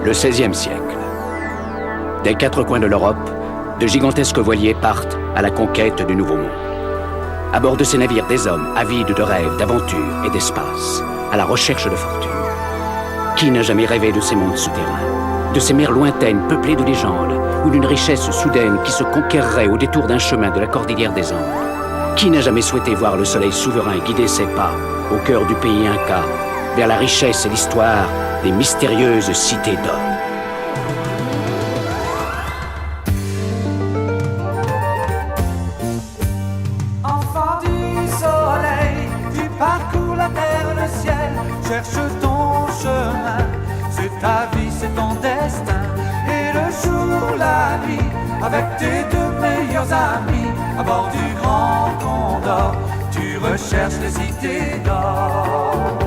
Le XVIe siècle. Des quatre coins de l'Europe, de gigantesques voiliers partent à la conquête du Nouveau Monde. À bord de ces navires, des hommes avides de rêves, d'aventures et d'espace, à la recherche de fortune. Qui n'a jamais rêvé de ces mondes souterrains, de ces mers lointaines peuplées de légendes, ou d'une richesse soudaine qui se conquerrait au détour d'un chemin de la cordillère des Andes? Qui n'a jamais souhaité voir le soleil souverain guider ses pas au cœur du pays Inca, vers la richesse et l'histoire des mystérieuses cités d'or? Enfant du soleil, tu parcours la terre, le ciel, cherche ton chemin. C'est ta vie, c'est ton destin. Et le jour, la nuit, avec tes deux meilleurs amis, à bord du Grand Condor, tu recherches les cités d'or.